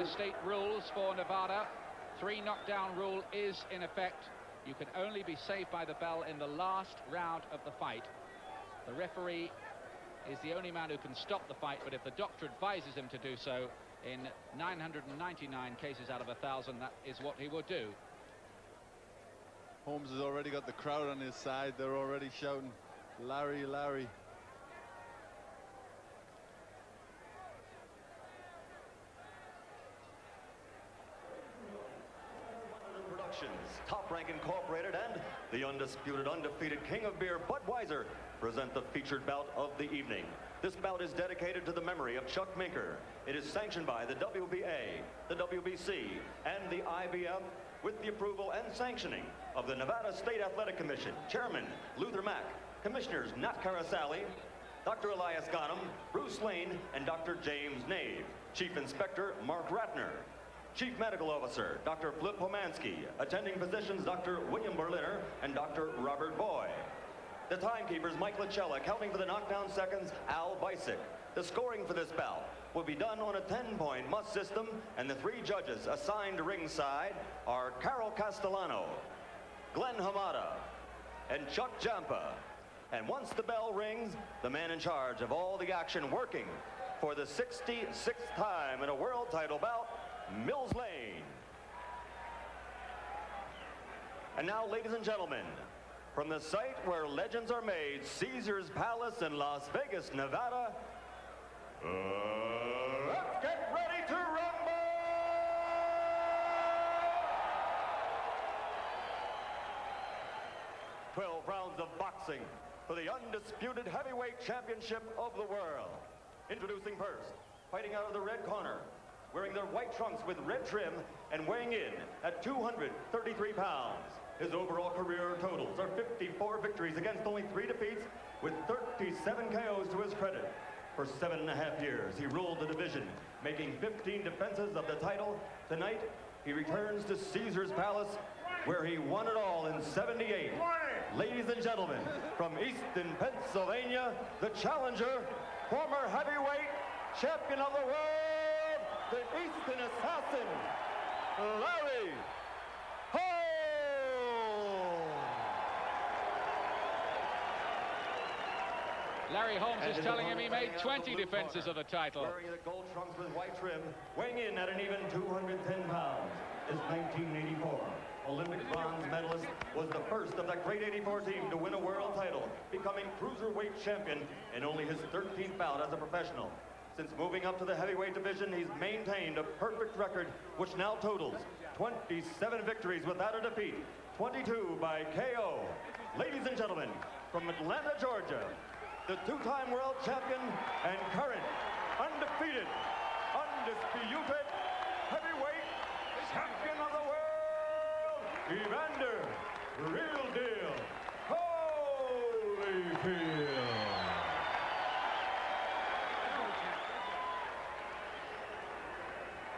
state rules for Nevada. 3 knockdown rule is in effect. You can only be saved by the bell in the last round of the fight. The referee is the only man who can stop the fight, but if the doctor advises him to do so, in 999 cases out of 1,000, that is what he will do. Holmes has already got the crowd on his side. They're already shouting, Larry, Larry. Top Rank Incorporated and the undisputed, undefeated king of beer, Budweiser, present the featured bout of the evening. This bout is dedicated to the memory of Chuck Minker. It is sanctioned by the WBA, the WBC, and the IBF with the approval and sanctioning of the Nevada State Athletic Commission, Chairman Luther Mack, Commissioners Nat Carasali, Dr. Elias Ghanem, Bruce Lane, and Dr. James Nave. Chief Inspector Mark Ratner. Chief Medical Officer, Dr. Flip Pomansky. Attending physicians, Dr. William Berliner and Dr. Robert Boy. The timekeepers, Mike Lachella. Counting for the knockdown seconds, Al Bisick. The scoring for this bout will be done on a 10-point must system, and the 3 judges assigned ringside are Carol Castellano, Glenn Hamada, and Chuck Jampa. And once the bell rings, the man in charge of all the action working for the 66th time in a world title bout, Mills Lane. And now, ladies and gentlemen, from the site where legends are made, Caesar's Palace in Las Vegas, Nevada, let's get ready to rumble! 12 rounds of boxing for the undisputed heavyweight championship of the world. Introducing first, fighting out of the red corner, wearing their white trunks with red trim and weighing in at 233 pounds. His overall career totals are 54 victories against only 3 defeats, with 37 KOs to his credit. For 7.5 years, he ruled the division, making 15 defenses of the title. Tonight, he returns to Caesar's Palace, where he won it all in '78. Ladies and gentlemen, from Easton, Pennsylvania, the challenger, former heavyweight champion of the world, the Easton Assassin, Larry Holmes. Larry Holmes is telling him he made 20 defenses of the title. Wearing the gold trunks with white trim, weighing in at an even 210 pounds, is 1984. Olympic bronze medalist, was the first of that great '84 team to win a world title, becoming cruiserweight champion in only his 13th bout as a professional. Since moving up to the heavyweight division, he's maintained a perfect record, which now totals 27 victories without a defeat, 22 by KO. Ladies and gentlemen, from Atlanta, Georgia, the 2-time world champion and current undefeated, undisputed heavyweight champion of the world, Evander, real deal, Holyfield.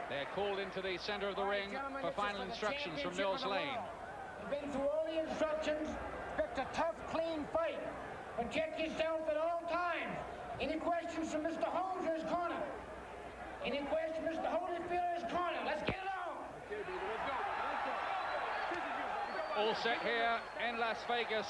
They're called into the center of the ring for final instructions from Mills Lane. You've been through all the instructions, picked a tough, clean fight. Protect yourself at all times. Any questions from Mr. Holmes or his corner? Any questions, Mr. Holyfield or his corner? Let's get it on. All set here in Las Vegas.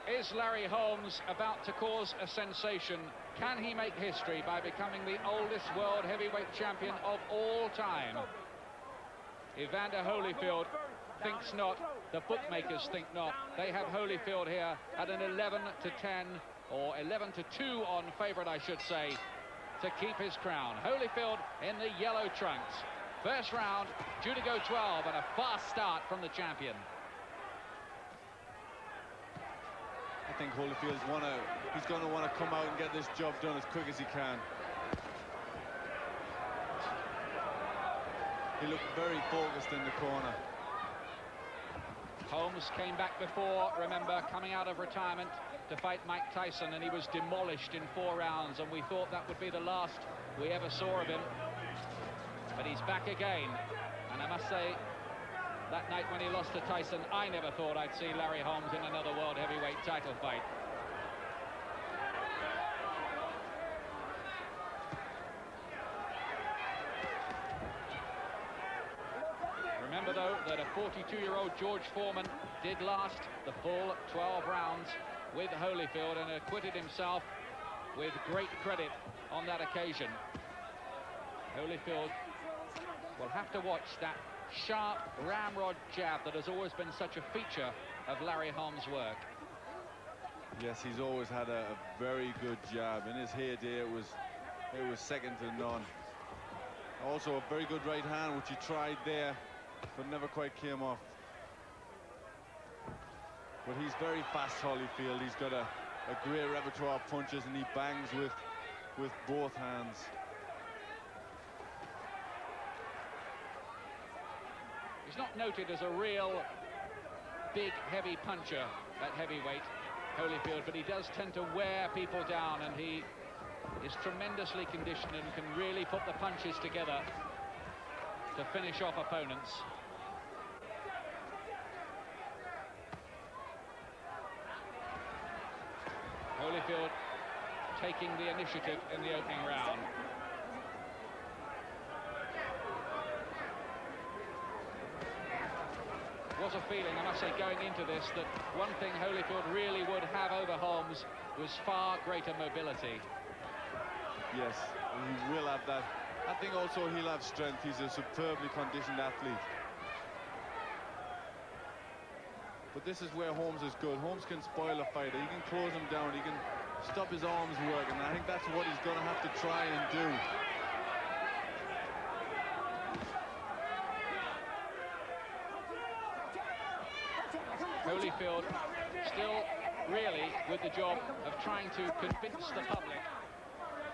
Is Larry Holmes about to cause a sensation? Can he make history by becoming the oldest world heavyweight champion of all time? Evander Holyfield thinks not. The bookmakers think not. They have Holyfield here at an 11-10, or 11-2 on favorite, I should say, to keep his crown. Holyfield in the yellow trunks. First round due to go 12, and a fast start from the champion. I think Holyfield's he's going to want to come out and get this job done as quick as he can. He looked very focused in the corner. Holmes came back before, remember, coming out of retirement to fight Mike Tyson, and he was demolished in 4 rounds, and we thought that would be the last we ever saw of him. But he's back again, and I must say, that night when he lost to Tyson, I never thought I'd see Larry Holmes in another world heavyweight title fight. 42-year-old George Foreman did last the full 12 rounds with Holyfield and acquitted himself with great credit on that occasion. Holyfield will have to watch that sharp ramrod jab that has always been such a feature of Larry Holmes' work. Yes, he's always had a very good jab. In his heyday, it was second to none. Also a very good right hand, which he tried there, but never quite came off. But he's very fast, Holyfield. He's got a great repertoire of punches, and he bangs with both hands. He's not noted as a real big, heavy puncher at heavyweight, Holyfield, but he does tend to wear people down, and he is tremendously conditioned and can really put the punches together to finish off opponents. Holyfield taking the initiative in the opening round. Was a feeling, I must say, going into this, that one thing Holyfield really would have over Holmes was far greater mobility. Yes, he will have that. I think also he'll have strength. He's a superbly conditioned athlete. But this is where Holmes is good. Holmes can spoil a fighter. He can close him down. He can stop his arms working. And I think that's what he's going to have to try and do. Holyfield still really with the job of trying to convince the public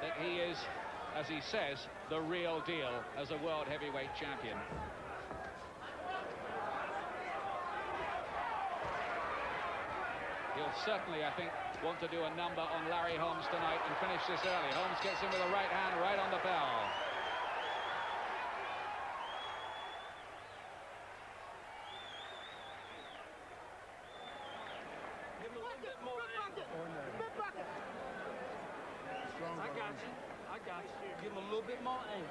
that he is, as he says, the real deal as a world heavyweight champion. He'll certainly, I think, want to do a number on Larry Holmes tonight and finish this early. Holmes gets in with a right hand right on the bell. I got you. Give him a little bit more aim.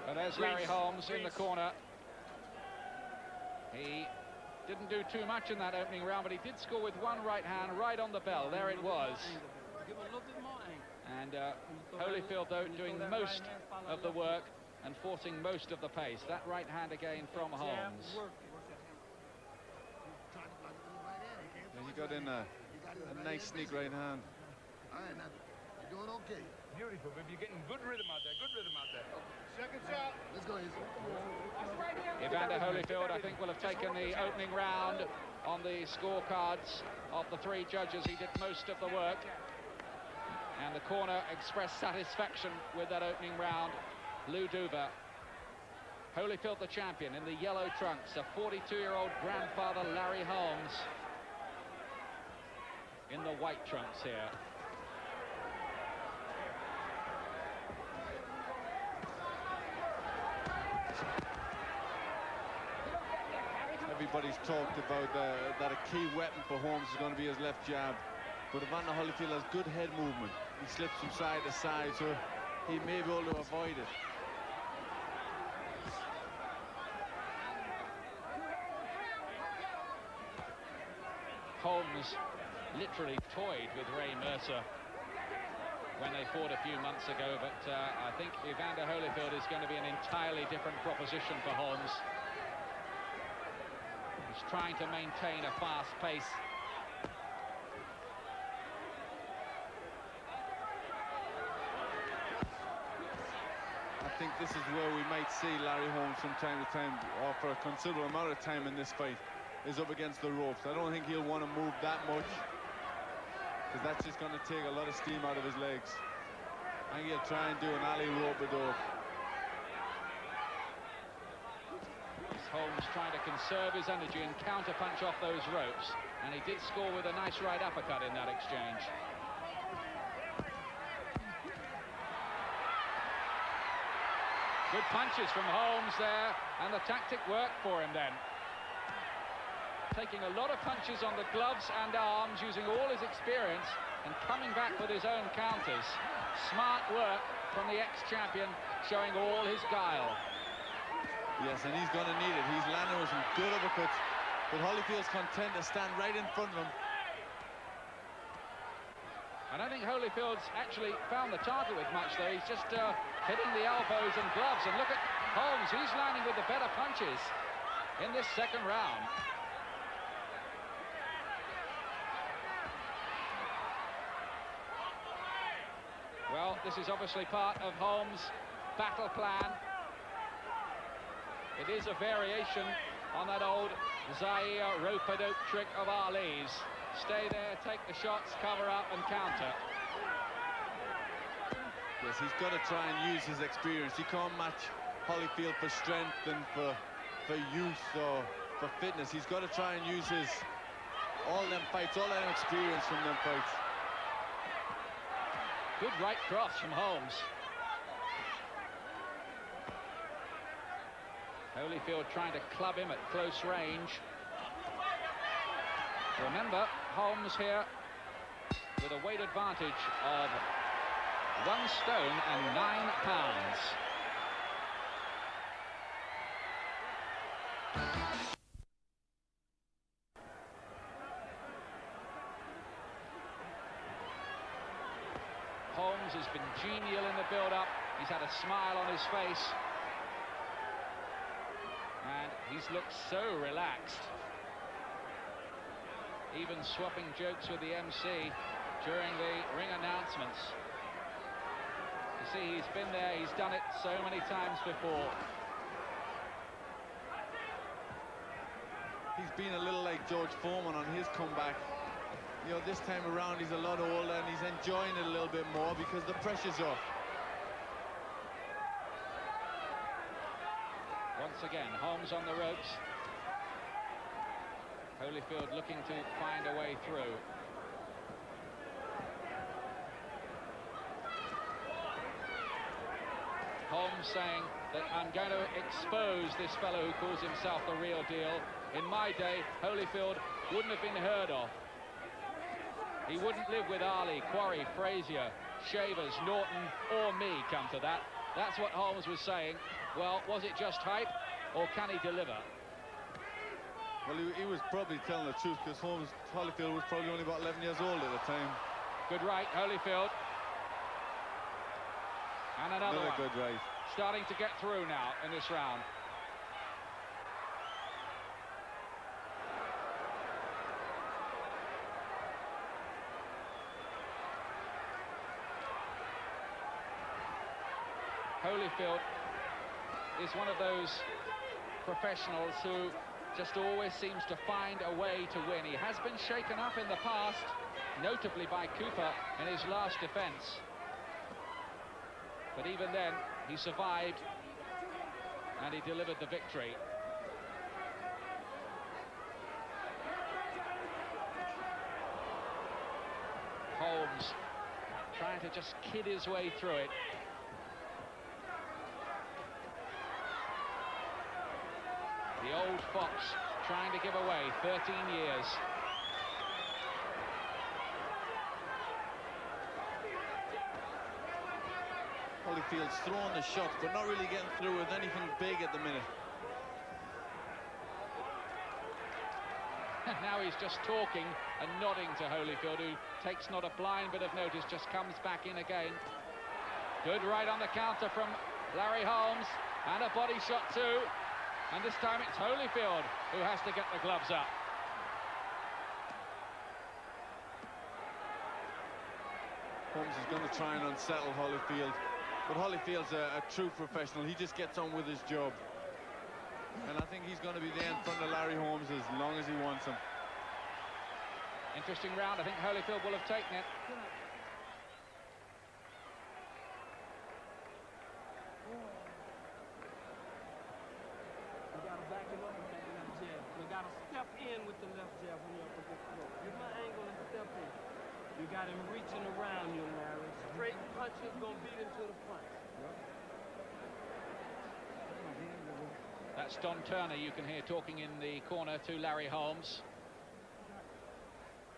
And there's Larry Holmes in the corner. He didn't do too much in that opening round, but he did score with one right hand right on the bell. There it was. Give him a little bit more aim. And Holyfield, though, doing most of the work and forcing most of the pace. That right hand again from Holmes. And he got in a nice sneak right hand. All right, now, you're doing okay. Beautiful, baby. You're getting good rhythm out there. Good rhythm out there. Second shot. Let's go, easy. Evander Holyfield, I think, will have taken the opening round on the scorecards of the three judges. He did most of the work. And the corner expressed satisfaction with that opening round. Lou Duva. Holyfield, the champion, in the yellow trunks. A 42-year-old grandfather, Larry Holmes, in the white trunks here. Everybody's talked about that a key weapon for Holmes is going to be his left jab. But Evander Holyfield has good head movement. He slips from side to side, so he may be able to avoid it. Holmes literally toyed with Рэем Merser when they fought a few months ago, but I think Evander Holyfield is going to be an entirely different proposition for Holmes. He's trying to maintain a fast pace. I think this is where we might see Larry Holmes from time to time, or for a considerable amount of time in this fight, is up against the ropes. I don't think he'll want to move that much, because that's just going to take a lot of steam out of his legs. I think he'll try and do an alley rope-a-dope. Holmes trying to conserve his energy and counter-punch off those ropes, and he did score with a nice right uppercut in that exchange. Good punches from Holmes there, and the tactic worked for him then. Taking a lot of punches on the gloves and arms, using all his experience and coming back with his own counters. Smart work from the ex-champion, showing all his guile. Yes, and he's going to need it. He's landing with some good uppercuts, but Holyfield's content to stand right in front of him. I don't think Holyfield's actually found the target with much, though. He's just hitting the elbows and gloves. And look at Holmes, he's landing with the better punches in this second round. Well, this is obviously part of Holmes' battle plan. It is a variation on that old Zaire rope-a-dope trick of Ali's. Stay there, take the shots, cover up and counter. Yes, he's got to try and use his experience. He can't match Holyfield for strength and for youth or for fitness. He's got to try and use all them fights, all that experience from them fights. Good right cross from Holmes. Holyfield trying to club him at close range. Remember, Holmes here with a weight advantage of 1 stone and 9 pounds. Holmes has been genial in the build-up. He's had a smile on his face. And he's looked so relaxed. Even swapping jokes with the MC during the ring announcements. You see, he's been there, he's done it so many times before. He's been a little like George Foreman on his comeback. You know, this time around he's a lot older and he's enjoying it a little bit more because the pressure's off. Once again, Holmes on the ropes. Holyfield looking to find a way through. Holmes saying that I'm going to expose this fellow who calls himself the real deal. In my day, Holyfield wouldn't have been heard of. He wouldn't live with Ali, Quarry, Frazier, Shavers, Norton, or me, come to that. That's what Holmes was saying. Well, was it just hype, or can he deliver? Well, he was probably telling the truth because Holyfield was probably only about 11 years old at the time. Good right, Holyfield. And another one. Good right. Starting to get through now in this round. Holyfield is one of those professionals who just always seems to find a way to win. He has been shaken up in the past, notably by Cooper in his last defense. But even then, he survived and he delivered the victory. Holmes trying to just kid his way through it. The old fox trying to give away 13 years. Holyfield's throwing the shots, but not really getting through with anything big at the minute. Now he's just talking and nodding to Holyfield, who takes not a blind bit of notice, just comes back in again. Good right on the counter from Larry Holmes, and a body shot too. And this time it's Holyfield who has to get the gloves up. Holmes is going to try and unsettle Holyfield. But Holyfield's a true professional. He just gets on with his job. And I think he's going to be there in front of Larry Holmes as long as he wants him. Interesting round. I think Holyfield will have taken it. Step in with the left jab when you're up against the rope. Get my angle and step in. You got him reaching around you, Larry. Straight punches gonna beat him to the punch. That's Don Turner, you can hear talking in the corner to Larry Holmes.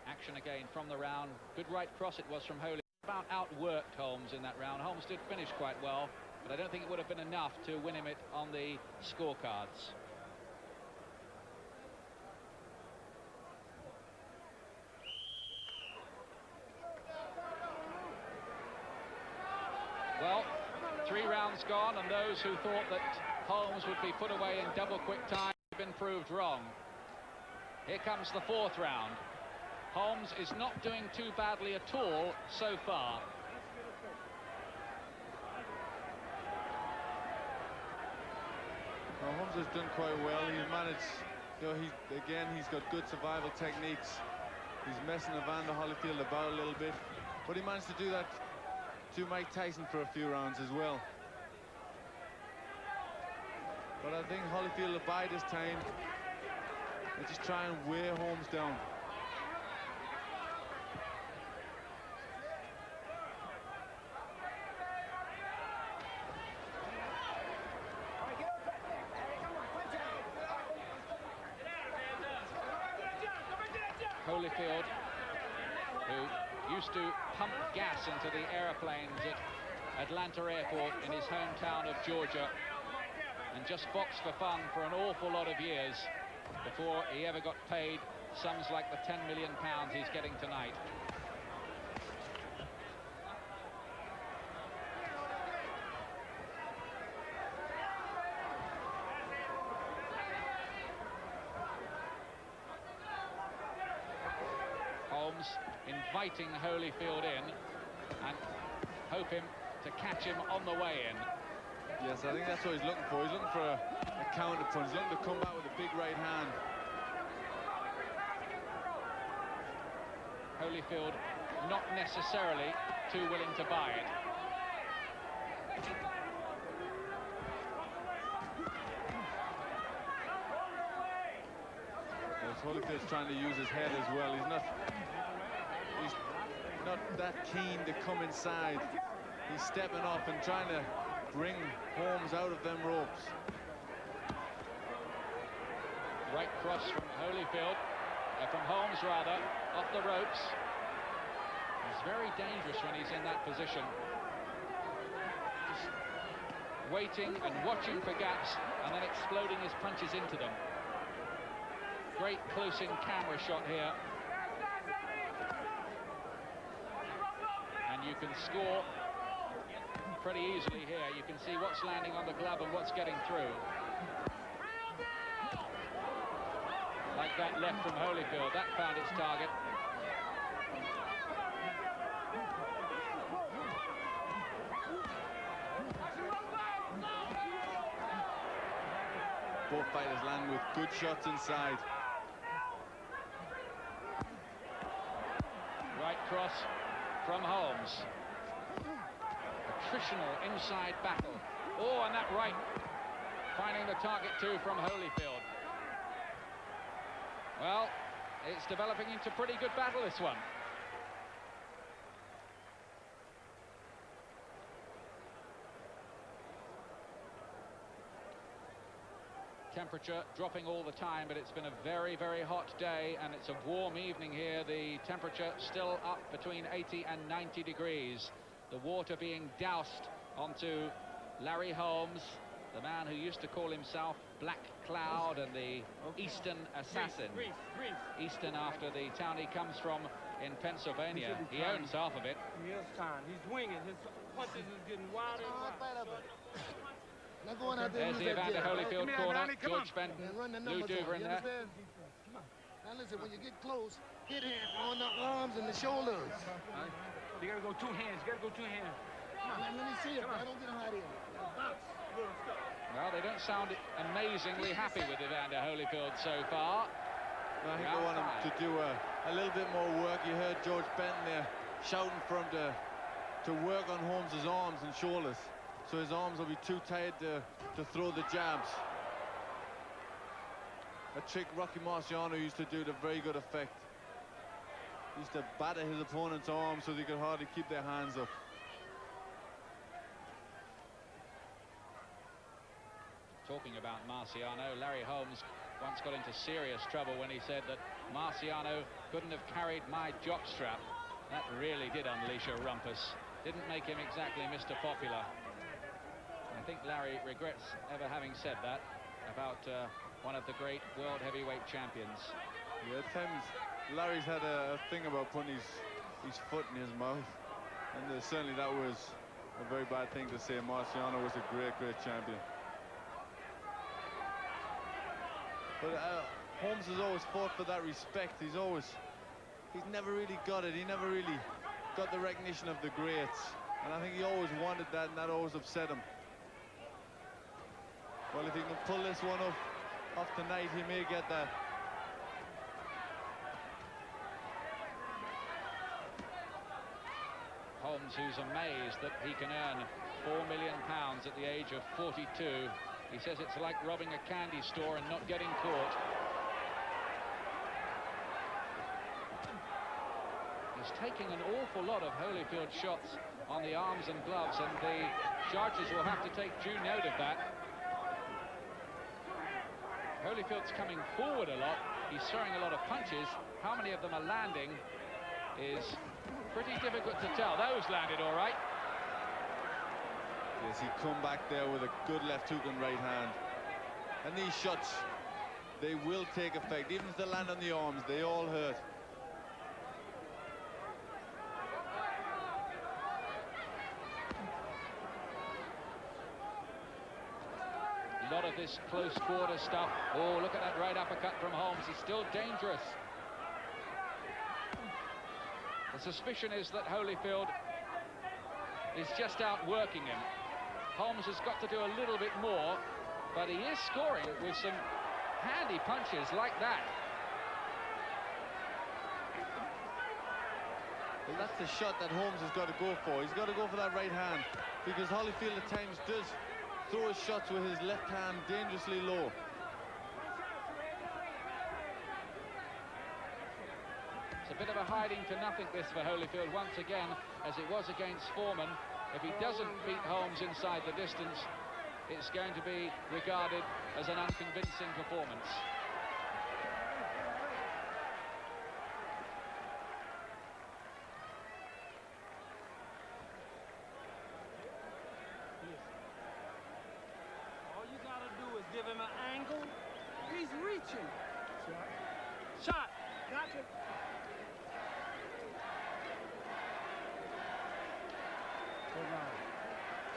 Action again from the round. Good right cross it was from Holyfield. About outworked Holmes in that round. Holmes did finish quite well. but I don't think it would have been enough to win him it on the scorecards. Well, 3 rounds gone, and those who thought that Holmes would be put away in double quick time have been proved wrong. Here comes the 4th round. Holmes is not doing too badly at all so far. Well, Holmes has done quite well. He's managed, you know, he's got good survival techniques. He's messing Evander Holyfield about a little bit, but he managed to do that to Mike Tyson for a few rounds as well. But I think Holyfield will bide his time and just try and wear Holmes down. Holyfield, who used to pump gas into the aeroplanes at Atlanta Airport in his hometown of Georgia, and just boxed for fun for an awful lot of years before he ever got paid sums like the £10 million he's getting tonight. Holmes inviting Holyfield in and hoping to catch him on the way in. Yes, I think that's what he's looking for. He's looking for a counter punch. He's looking to come back with a big right hand. Holyfield not necessarily too willing to buy it. Yes, Holyfield's trying to use his head as well. He's not that keen to come inside. He's stepping up and trying to bring Holmes out of them ropes. Right cross from Holyfield, from Holmes rather, off the ropes. He's very dangerous when he's in that position. Just waiting and watching for gaps and then exploding his punches into them. Great close-in camera shot here. And you can score pretty easily here. You can see what's landing on the glove and what's getting through. Like that left from Holyfield, that found its target. Both fighters land with good shots inside. Right cross from Holmes. Attritional inside battle. Oh, and that right finding the target too from Holyfield. Well, it's developing into pretty good battle, this one. Temperature dropping all the time, but it's been a very, very hot day, and it's a warm evening here. The temperature still up between 80 and 90 degrees. The water being doused onto Larry Holmes, the man who used to call himself Black Cloud and the Eastern Assassin. Eastern after the town he comes from in Pennsylvania. He owns half of it. Here's time. He's winging. His punches is getting wilder and wilder. There's the Evander Holyfield corner. George Bent, Lou Duver in there. Now listen, when you get close, hit him on the arms and the shoulders. You gotta go 2 hands. You gotta go 2 hands. Let me see it. I don't get hot here. Well, they don't sound amazingly happy with Evander Holyfield so far. I think they want him to do a little bit more work. You heard George Benton there shouting for him to work on Holmes's arms and shoulders, so his arms will be too tired to throw the jabs. A trick Rocky Marciano used to do to very good effect. He used to batter his opponent's arms so they could hardly keep their hands up. Talking about Marciano, Larry Holmes once got into serious trouble when he said that Marciano couldn't have carried my jockstrap. That really did unleash a rumpus. Didn't make him exactly Mr. Popular. think Larry regrets ever having said that about one of the great world heavyweight champions. Yeah, at times Larry's had a thing about putting his foot in his mouth, and certainly that was a very bad thing to say. Marciano was a great champion. But Holmes has always fought for that respect. He's never really got it. He never really got the recognition of the greats. And I think he always wanted that, and that always upset him. Well, if he can pull this one off tonight, he may get that. Holmes, who's amazed that he can earn £4 million at the age of 42. He says it's like robbing a candy store and not getting caught. He's taking an awful lot of Holyfield shots on the arms and gloves, and the judges will have to take due note of that. Holyfield's coming forward a lot. He's throwing a lot of punches. How many of them are landing is pretty difficult to tell. Those landed all right. Yes, he come back there with a good left hook and right hand. And these shots, they will take effect. Even if they land on the arms, they all hurt. A lot of this close quarter stuff. Oh, look at that right uppercut from Holmes. He's still dangerous. The suspicion is that Holyfield is just outworking him. Holmes has got to do a little bit more, but he is scoring with some handy punches like that. Well, that's the shot that Holmes has got to go for. He's got to go for that right hand, because Holyfield at times does throw his shots with his left hand dangerously low. It's a bit of a hiding to nothing this for Holyfield once again, as it was against Foreman. If he doesn't beat Holmes inside the distance, it's going to be regarded as an unconvincing performance. All you gotta do is give him an angle. He's reaching. Shot. Gotcha.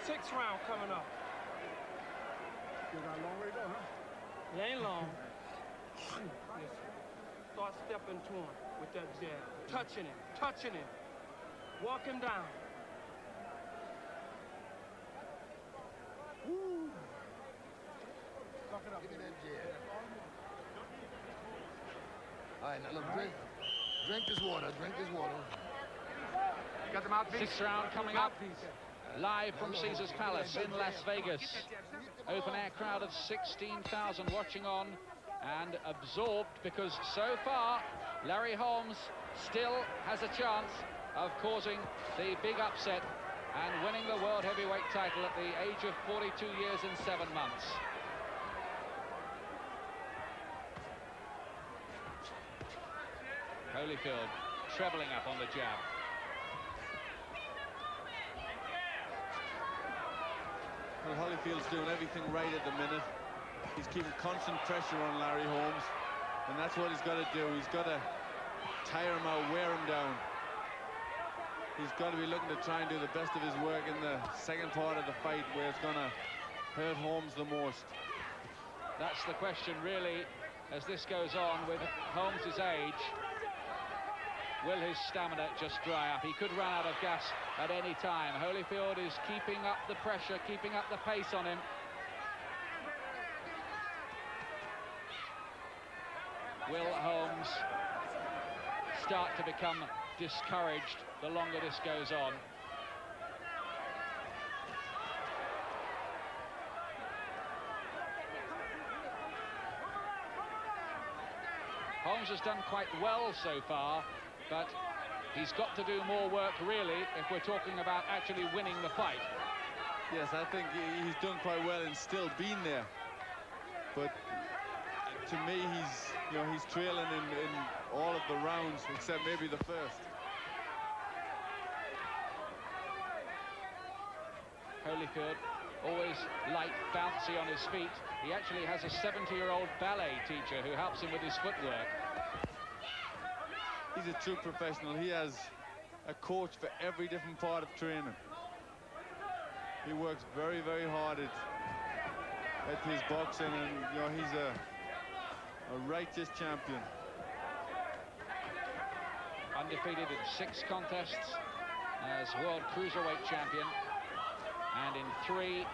6th round coming up. Still got a long way to go, huh? It ain't long. Start stepping to him with that jab. Touching him. Walk him down. Woo! Suck it up. Give me that jab. All right, now look, drink this water. Got the mouthpiece. 6th round coming up. Live from Caesars Palace in Las Vegas. Open air crowd of 16,000 watching on and absorbed, because so far Larry Holmes still has a chance of causing the big upset and winning the world heavyweight title at the age of 42 years and 7 months. Holyfield trebling up on the jab. Well, Holyfield's doing everything right at the minute. He's keeping constant pressure on Larry Holmes, and that's what he's got to do. He's got to tire him out, wear him down. He's got to be looking to try and do the best of his work in the second part of the fight, where it's going to hurt Holmes the most. That's the question, really, as this goes on with Holmes' age. Will his stamina just dry up? He could run out of gas at any time. Holyfield is keeping up the pressure, keeping up the pace on him. Will Holmes start to become discouraged the longer this goes on? Holmes has done quite well so far, but he's got to do more work, really, if we're talking about actually winning the fight. Yes, I think he's done quite well and still been there. But to me, he's trailing in all of the rounds, except maybe the first. Holyfield always light, bouncy on his feet. He actually has a 70-year-old ballet teacher who helps him with his footwork. He's a true professional. He has a coach for every different part of training. He works very, very hard at his boxing, and you know, he's a righteous champion. Undefeated in 6 contests as world cruiserweight champion, and in 3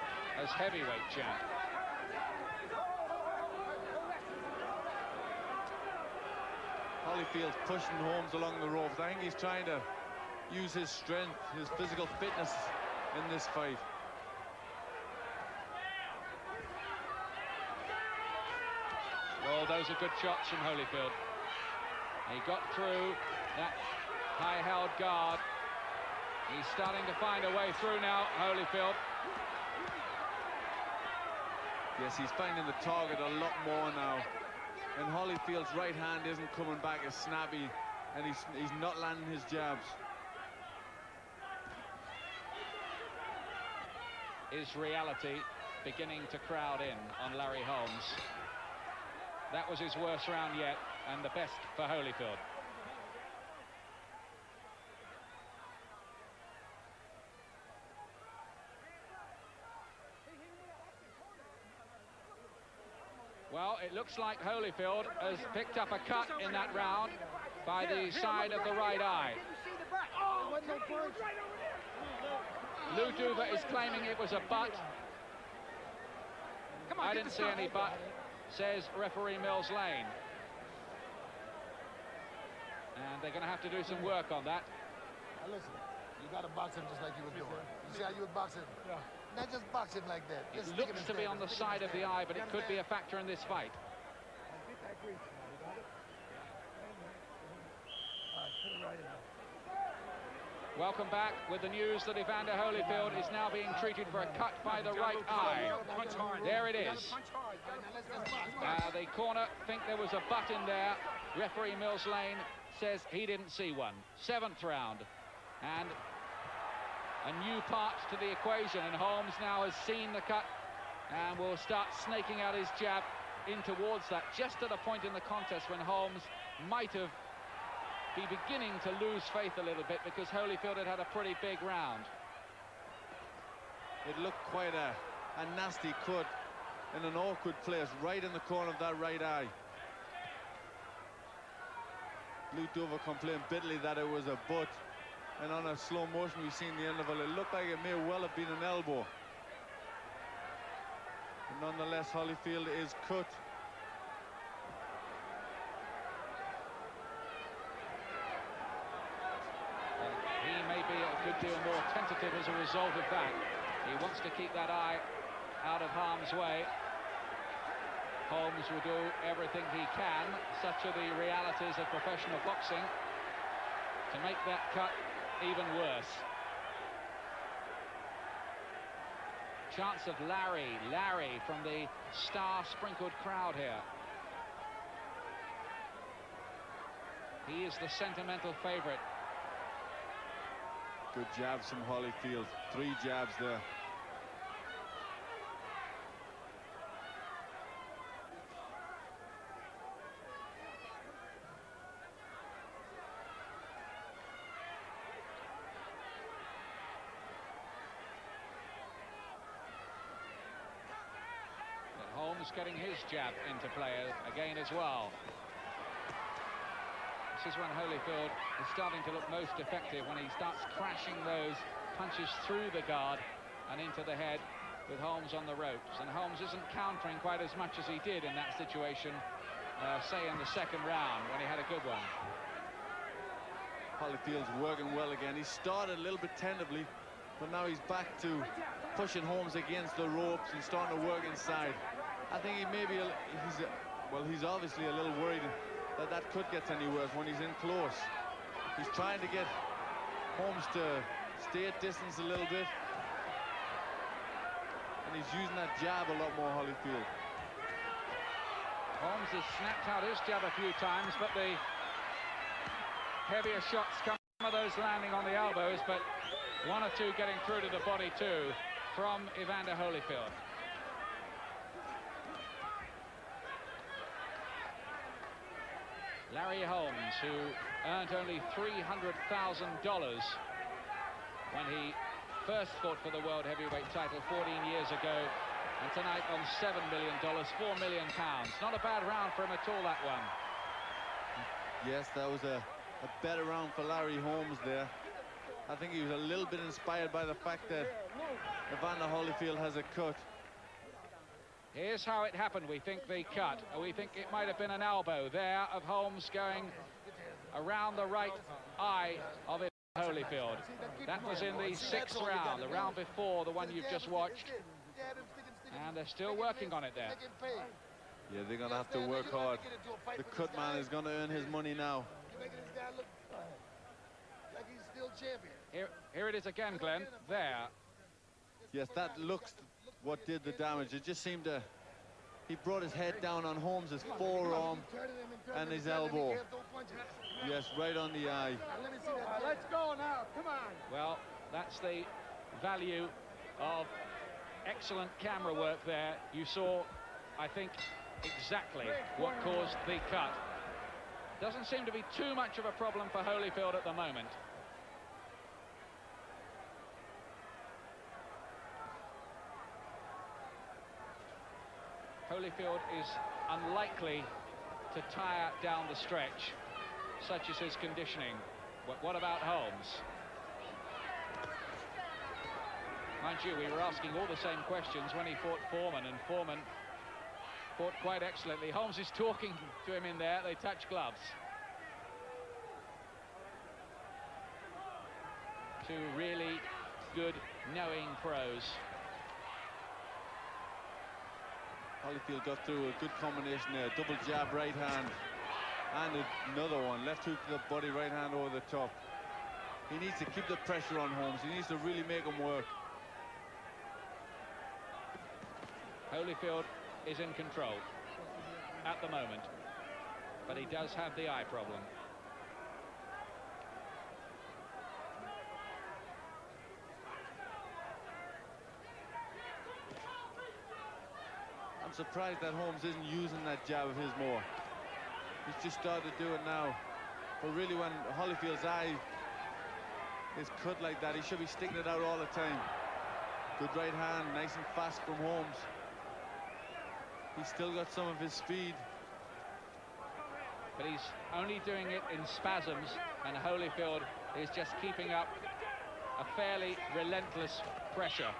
as heavyweight champ. Holyfield's pushing Holmes along the ropes. I think he's trying to use his strength, his physical fitness in this fight. Well, those are good shots from Holyfield. He got through that high-held guard. He's starting to find a way through now, Holyfield. Yes, he's finding the target a lot more now. And Holyfield's right hand isn't coming back as snappy, and he's not landing his jabs. Is reality beginning to crowd in on Larry Holmes? That was his worst round yet, and the best for Holyfield. Well, it looks like Holyfield has picked up a cut in that round by the side of the right eye. Lou Duva is claiming it was a butt. I didn't see any butt, says referee Mills Lane. And they're going to have to do some work on that. Now listen, you got to box him just like you was doing. You see how you was boxing? Yeah. Not just box him like that. It looks to be on the side of the eye, but it could be a factor in this fight. Welcome back with the news that Evander Holyfield is now being treated for a cut by the right eye. There it is. The corner think there was a butt in there. Referee Mills Lane says he didn't see one. 7th round. And a new part to the equation, and Holmes now has seen the cut and will start snaking out his jab in towards that, just at a point in the contest when Holmes might have be beginning to lose faith a little bit, because Holyfield had a pretty big round. It looked quite a nasty cut in an awkward place, right in the corner of that right eye. Lou Dover complained bitterly that it was a butt, and on a slow motion we've seen the end of it. It looked like it may well have been an elbow. But nonetheless, Holyfield is cut. He may be a good deal more tentative as a result of that. He wants to keep that eye out of harm's way. Holmes will do everything he can, such are the realities of professional boxing, to make that cut even worse. Chance of Larry from the star-sprinkled crowd here. He is the sentimental favourite. Good jabs from Holyfield. 3 jabs there. Holmes getting his jab into play again as well. This is when Holyfield is starting to look most effective, when he starts crashing those punches through the guard and into the head with Holmes on the ropes. And Holmes isn't countering quite as much as he did in that situation, say in the 2nd round, when he had a good one. Holyfield's working well again. He started a little bit tentatively, but now he's back to pushing Holmes against the ropes and starting to work inside. I think he may be, he's obviously a little worried that could get any worse when he's in close. He's trying to get Holmes to stay at distance a little bit, and he's using that jab a lot more, Holyfield. Holmes has snapped out his jab a few times, but the heavier shots, some of those landing on the elbows, but 1 or 2 getting through to the body too. from Evander Holyfield. Larry Holmes, who earned only $300,000 when he first fought for the world heavyweight title 14 years ago, and tonight on $7 million, £4 million. Not a bad round for him at all, that one. Yes, that was a better round for Larry Holmes there. I think he was a little bit inspired by the fact that Evander Holyfield has a cut. Here's how it happened. We think the cut. We think it might have been an elbow there of Holmes going around the right eye of Holyfield. That was in the 6th round, the round before the one you've just watched. And they're still working on it there. Yeah, they're going to have to work hard. The cut man is going to earn his money now. Here it is again, Glenn. There. Yes, that looks what did the damage. It just seemed to... He brought his head down on Holmes's forearm and his elbow. Yes, right on the eye. Let's go now, come on. Well, that's the value of excellent camera work there. You saw, I think, exactly what caused the cut. Doesn't seem to be too much of a problem for Holyfield at the moment. Holyfield is unlikely to tire down the stretch, such as his conditioning. But what about Holmes? Mind you, we were asking all the same questions when he fought Foreman, and Foreman fought quite excellently. Holmes is talking to him in there. They touch gloves. Two really good, knowing pros. Holyfield got through a good combination there. Double jab, right hand. And another one. Left hook to the body, right hand over the top. He needs to keep the pressure on Holmes. He needs to really make him work. Holyfield is in control at the moment, but he does have the eye problem. I'm surprised that Holmes isn't using that jab of his more. He's just started to do it now. But really, when Holyfield's eye is cut like that, he should be sticking it out all the time. Good right hand, nice and fast from Holmes. He's still got some of his speed. But he's only doing it in spasms, and Holyfield is just keeping up a fairly relentless pressure.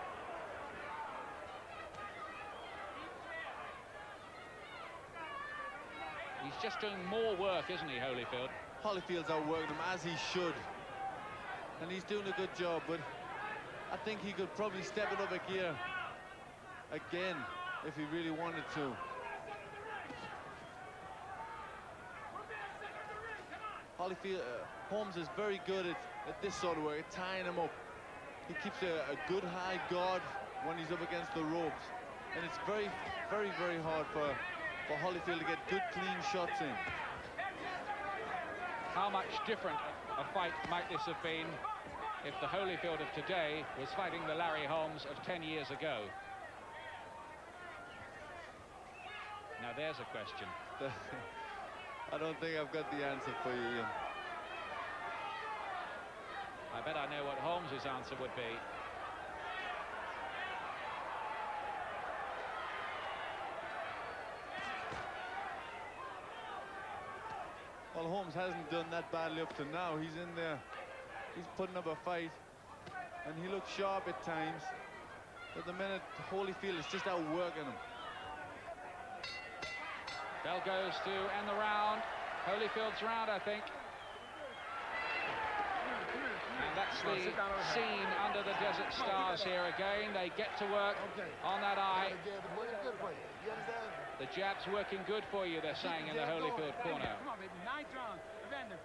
He's just doing more work, isn't he, Holyfield? Holyfield's outworking him, as he should. And he's doing a good job, but I think he could probably step it up a gear again if he really wanted to. Holyfield, Holmes is very good at this sort of work, at tying him up. He keeps a good high guard when he's up against the ropes. And it's very, very, very hard for Holyfield to get good, clean shots in. How much different a fight might this have been if the Holyfield of today was fighting the Larry Holmes of 10 years ago? Now there's a question. I don't think I've got the answer for you, Ian. I bet I know what Holmes's answer would be. Well, Holmes hasn't done that badly up to now. He's in there. He's putting up a fight. And he looks sharp at times. But the minute Holyfield is just outworking him. Bell goes to end the round. Holyfield's round, I think. And that's the scene under the Desert Stars here again. They get to work on that eye. The jab's working good for you, they're saying in the Holyfield corner. Come on, baby. 9th round. Evander,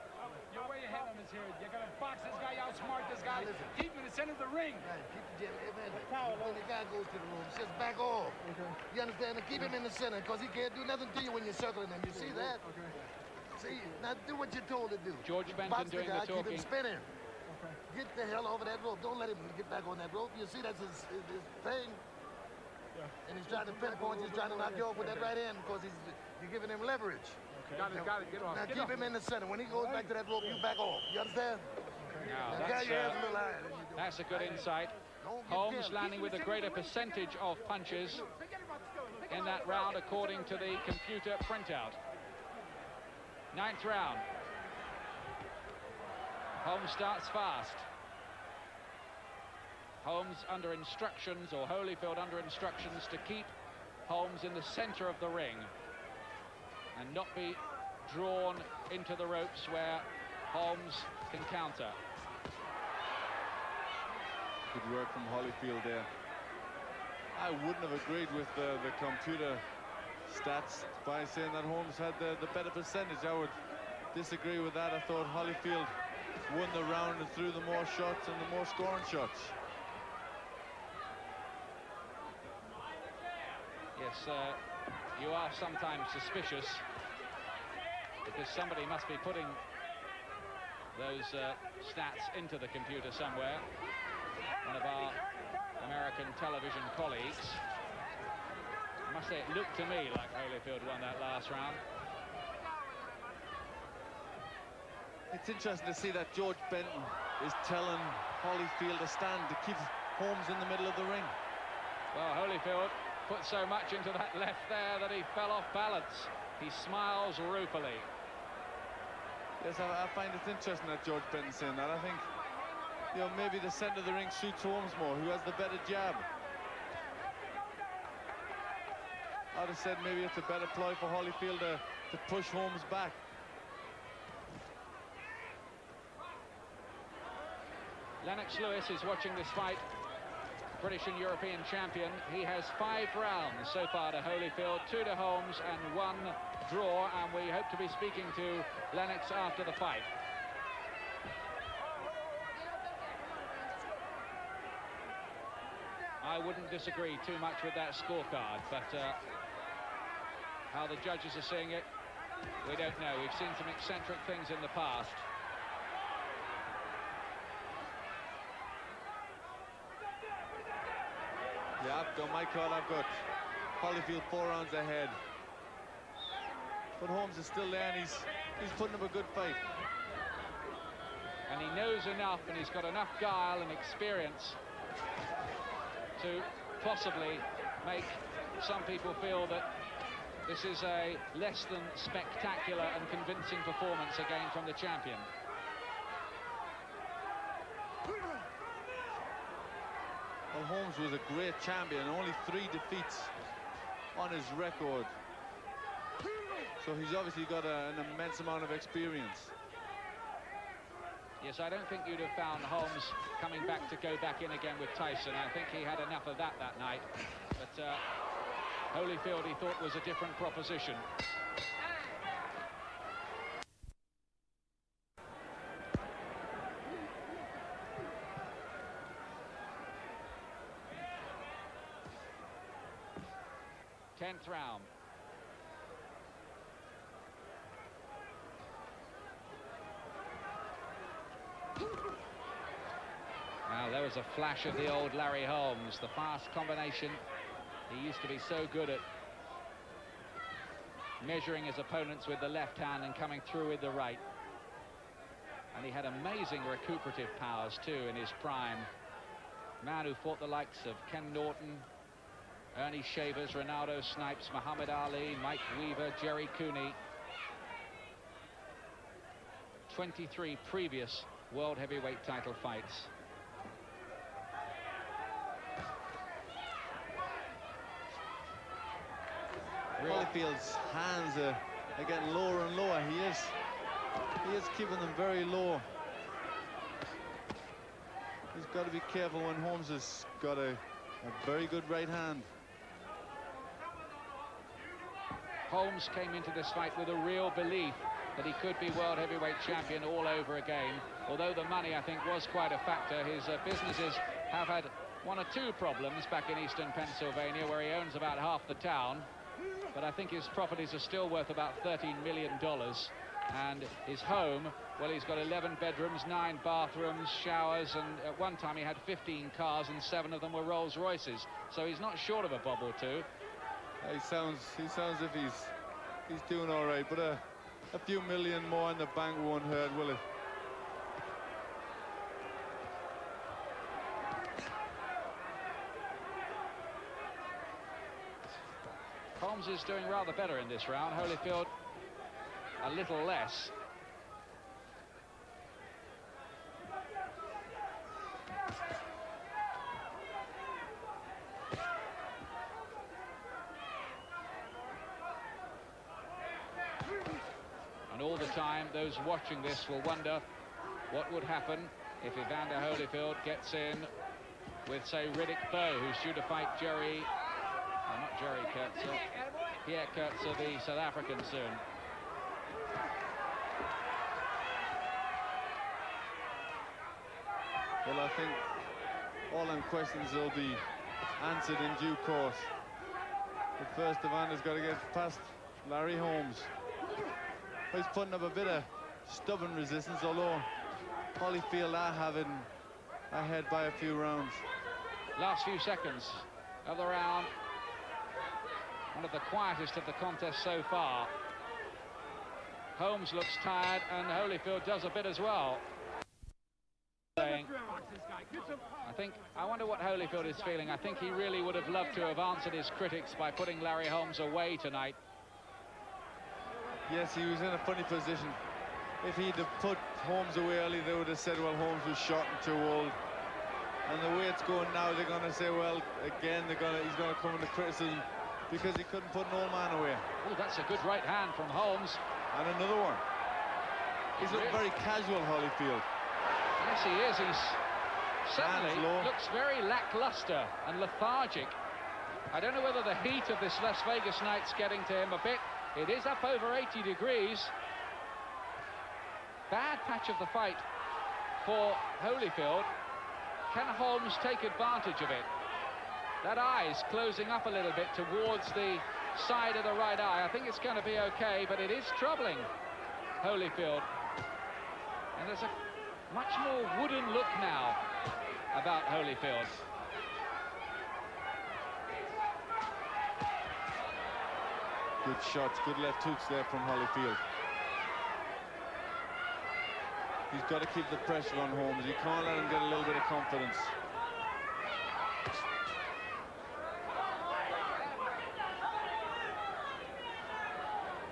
you're way ahead on his head. You're going to box this guy, outsmart this guy. Keep him in the center of the ring. Keep the jab, Evander. When the guy goes to the room, just back off. You understand? And keep him in the center, because he can't do nothing to you when you're circling him. You see that? See? Now do what you're told to do. George Benton doing the talking. Keep him spinning. get the hell over that rope. Don't let him get back on that rope. You see, that's his thing. Yeah. And he's trying to pinpoint, he's trying to knock you off with that right hand because you're giving him leverage. Okay. Got it, get off. Now keep him in the center. When he goes back to that rope, you back off. You understand? Now, that's a good insight. Holmes landing with a greater percentage of punches in that round according to the computer printout. 9th round. Holmes starts fast. Holmes under instructions, or Holyfield under instructions, to keep Holmes in the center of the ring and not be drawn into the ropes where Holmes can counter. Good work from Holyfield there. I wouldn't have agreed with the computer stats by saying that Holmes had the better percentage. I would disagree with that. I thought Holyfield won the round and threw the more shots and the more scoring shots. Yes, you are sometimes suspicious because somebody must be putting those stats into the computer somewhere. One of our American television colleagues. I must say it looked to me like Holyfield won that last round. It's interesting to see that George Benton is telling Holyfield to stand to keep Holmes in the middle of the ring. Well, Holyfield put so much into that left there that he fell off balance. He smiles ruefully. Yes, I find it interesting that George Benton's saying that. I think, you know, maybe the center of the ring suits Holmes more, who has the better jab. I'd have said maybe it's a better ploy for Holyfield to push Holmes back. Lennox Lewis is watching this fight. British and European champion. He has 5 rounds so far to Holyfield, 2 to Holmes and 1 draw, and we hope to be speaking to Lennox after the fight. I wouldn't disagree too much with that scorecard, but how the judges are seeing it, we don't know. We've seen some eccentric things in the past. Yeah, I've got my call. I've got Holyfield 4 rounds ahead. But Holmes is still there, and he's putting up a good fight. And he knows enough, and he's got enough guile and experience to possibly make some people feel that this is a less than spectacular and convincing performance again from the champion. Well, Holmes was a great champion, only 3 defeats on his record. So he's obviously got an immense amount of experience. Yes, I don't think you'd have found Holmes coming back to go back in again with Tyson. I think he had enough of that night. But Holyfield, he thought, was a different proposition. Tenth round. Now, there was a flash of the old Larry Holmes, the fast combination. He used to be so good at measuring his opponents with the left hand and coming through with the right. And he had amazing recuperative powers, too, in his prime. Man who fought the likes of Ken Norton, Ernie Shavers, Ronaldo Snipes, Muhammad Ali, Mike Weaver, Jerry Cooney. 23 previous world heavyweight title fights. Holyfield's hands are getting lower and lower. He is keeping them very low. He's got to be careful when Holmes has got a very good right hand. Holmes came into this fight with a real belief that he could be world heavyweight champion all over again. Although the money, I think, was quite a factor. His businesses have had 1 or 2 problems back in eastern Pennsylvania, where he owns about half the town. But I think his properties are still worth about $13 million. And his home, well, he's got 11 bedrooms, 9 bathrooms, showers, and at one time he had 15 cars and 7 of them were Rolls Royces. So he's not short of a bob or two. He sounds as if he's doing all right, but a few million more in the bank won't hurt, will it? Holmes is doing rather better in this round. Holyfield a little less. And all the time, those watching this will wonder what would happen if Evander Holyfield gets in with, say, Riddick Bowe, who's due to fight Jerry... not Jerry Kurtzer, Pierre Kurtzer, the South African, soon. Well, I think all them questions will be answered in due course. But first, Evander's got to get past Larry Holmes. He's putting up a bit of stubborn resistance, although Holyfield are having ahead by a few rounds. Last few seconds of the round. One of the quietest of the contest so far. Holmes looks tired, and Holyfield does a bit as well. I wonder what Holyfield is feeling. I think he really would have loved to have answered his critics by putting Larry Holmes away tonight. Yes, he was in a funny position. If he'd have put Holmes away early, they would have said, well, Holmes was shot and too old. And the way it's going now, they're going to say, well, again, he's going to come into criticism because he couldn't put an old man away. Oh, that's a good right hand from Holmes. And another one. He's looking very casual, Holyfield. Yes, he is. He's certainly looks very lackluster and lethargic. I don't know whether the heat of this Las Vegas night's getting to him a bit. It is up over 80 degrees. Bad patch of the fight for Holyfield. Can Holmes take advantage of it? That eye's closing up a little bit towards the side of the right eye. I think it's going to be okay, but it is troubling Holyfield. And there's a much more wooden look now about Holyfield. Good shots, good left hooks there from Holyfield. He's got to keep the pressure on Holmes. He can't let him get a little bit of confidence.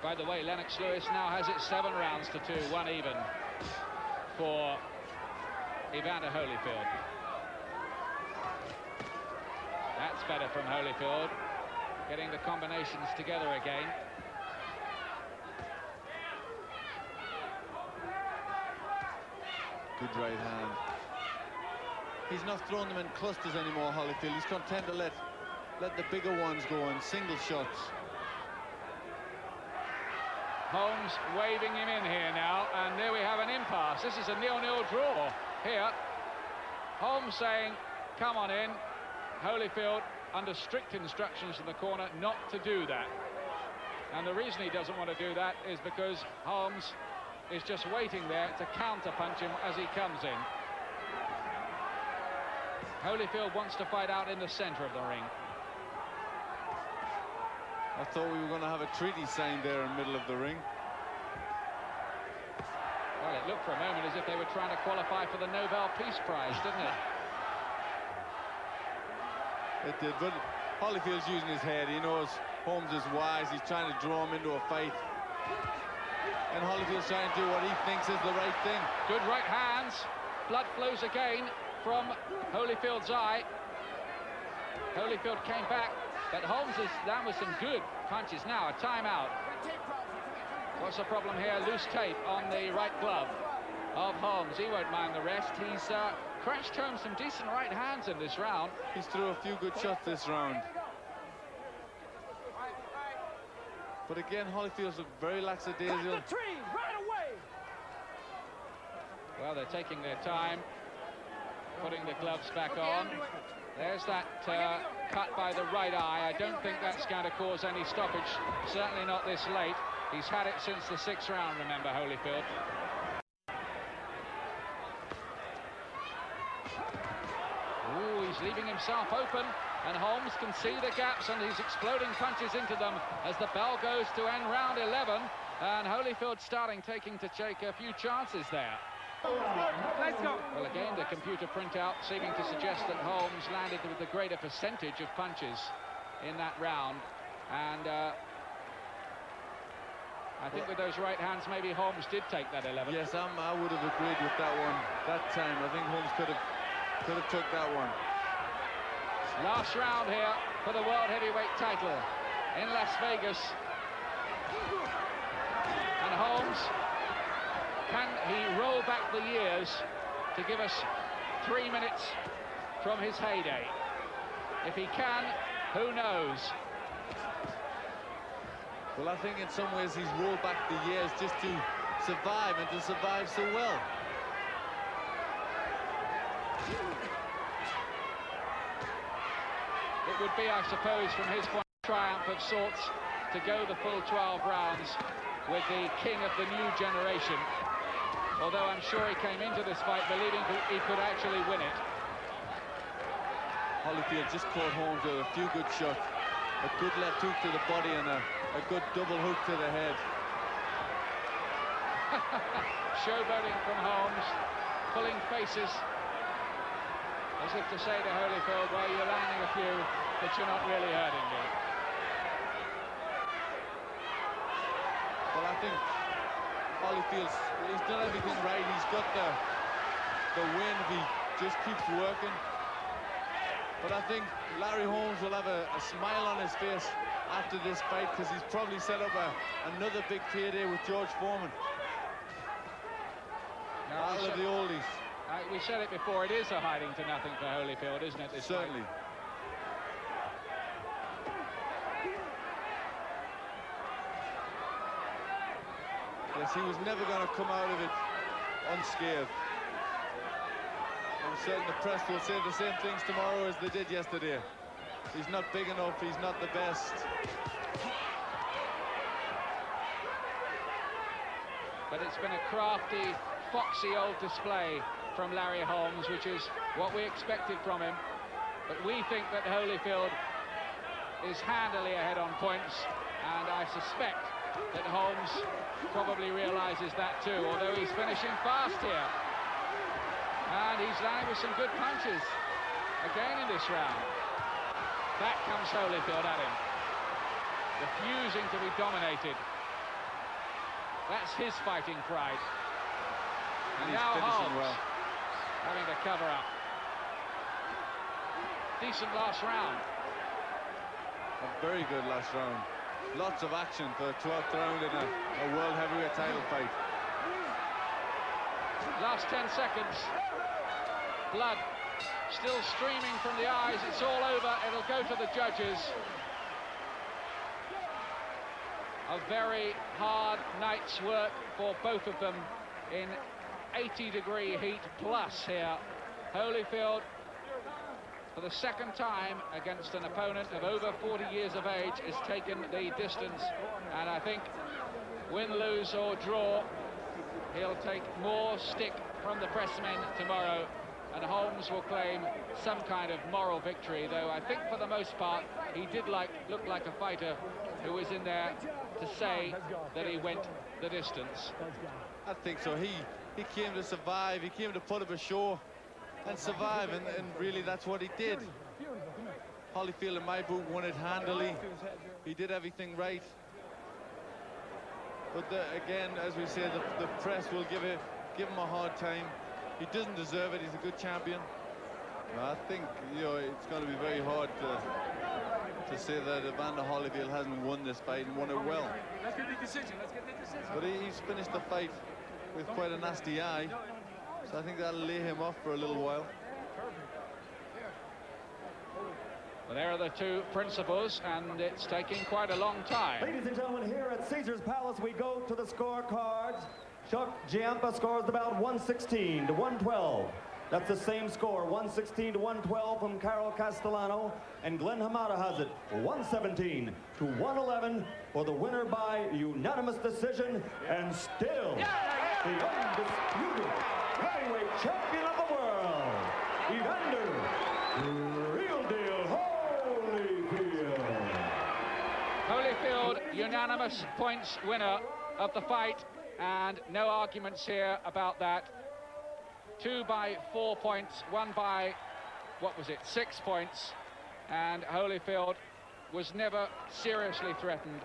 By the way, Lennox Lewis now has it 7 rounds to 2, 1 even for Evander Holyfield. That's better from Holyfield, getting the combinations together again. Good right hand. He's not throwing them in clusters anymore, Holyfield. He's content to let the bigger ones go in single shots. Holmes waving him in here now, and there we have an impasse. This is a 0-0 draw here. Holmes saying, come on in. Holyfield under strict instructions in the corner not to do that. And the reason he doesn't want to do that is because Holmes is just waiting there to counter-punch him as he comes in. Holyfield wants to fight out in the center of the ring. I thought we were going to have a treaty signed there in the middle of the ring. Well, it looked for a moment as if they were trying to qualify for the Nobel Peace Prize, didn't it? It did, but Holyfield's using his head. He knows Holmes is wise. He's trying to draw him into a fight. And Holyfield's trying to do what he thinks is the right thing. Good right hands. Blood flows again from Holyfield's eye. Holyfield came back, but Holmes is down with some good punches now. A timeout. What's the problem here? Loose tape on the right glove of Holmes. He won't mind the rest. He's crashed home some decent right hands in this round. He's threw a few good shots this round. But again, Holyfield's look very lackadaisical. Well, they're taking their time, putting the gloves back on. There's that cut by the right eye. I don't think that's going to cause any stoppage, certainly not this late. He's had it since the 6th round, remember, Holyfield. Ooh, he's leaving himself open, and Holmes can see the gaps, and he's exploding punches into them as the bell goes to end round 11, and Holyfield taking to take a few chances there. Let's go. Well, again, the computer printout seeming to suggest that Holmes landed with a greater percentage of punches in that round, and I think with those right hands, maybe Holmes did take that 11. Yes, I would have agreed with that one that time. I think Holmes could have took that one. Last round here for the World Heavyweight title in Las Vegas. And Holmes, can he roll back the years to give us 3 minutes from his heyday? If he can, who knows? Well, I think in some ways he's rolled back the years just to survive, and to survive so well. It would be, I suppose, from his point, a triumph of sorts to go the full 12 rounds with the king of the new generation. Although I'm sure he came into this fight believing he could actually win it. Holyfield just caught Holmes with a few good shots. A good left hook to the body and a good double hook to the head. Showboating from Holmes, pulling faces, as if to say to Holyfield, well, you're landing a few, but you're not really hurting me. Well, I think Holyfield's done everything right. He's got the win if he just keeps working. But I think Larry Holmes will have a smile on his face after this fight, because he's probably set up another big payday with George Foreman. Battle of the oldies. We said it before, it is a hiding to nothing for Holyfield, isn't it? This certainly. Fight? Yes, he was never going to come out of it unscathed. I'm certain the press will say the same things tomorrow as they did yesterday. He's not big enough, he's not the best. But it's been a crafty, foxy old display from Larry Holmes, which is what we expected from him. But we think that Holyfield is handily ahead on points, and I suspect that Holmes probably realizes that too, although he's finishing fast here. And he's landing with some good punches again in this round. Back comes Holyfield at him, refusing to be dominated. That's his fighting pride. And now Holmes well, having to cover up. Decent last round. A very good last round. Lots of action for a 12th round in a World Heavyweight title fight. Last 10 seconds. Blood still streaming from the eyes. It's all over. It'll go to the judges. A very hard night's work for both of them in 80-degree heat plus here. Holyfield, for the second time against an opponent of over 40 years of age, has taken the distance. And I think, win, lose or draw, he'll take more stick from the pressmen tomorrow, and Holmes will claim some kind of moral victory, though I think for the most part he did look like a fighter who was in there to say that he went the distance. I think so. He came to survive, he came to put up a show and survive, and really that's what he did. Holyfield, in my book, won it handily. He did everything right. But again, as we say, the press will give him a hard time. He doesn't deserve it. He's a good champion. I think, you know, it's going to be very hard to say that Evander Holyfield hasn't won this fight and won it well. Let's get the decision. Let's get the decision. But he's finished the fight with quite a nasty eye, so I think that'll lay him off for a little while. Well, there are the two principals, and it's taking quite a long time. Ladies and gentlemen, here at Caesar's Palace, we go to the scorecards. Chuck Giampa scores the bout 116 to 112. That's the same score, 116 to 112 from Carol Castellano, and Glenn Hamada has it, 117 to 111 for the winner by unanimous decision, and still the undisputed heavyweight champion of the world, Evander Real Deal Holyfield. Holyfield, unanimous points winner of the fight, and no arguments here about that. 2 by 4 points, 1 by, 6 points, and Holyfield was never seriously threatened.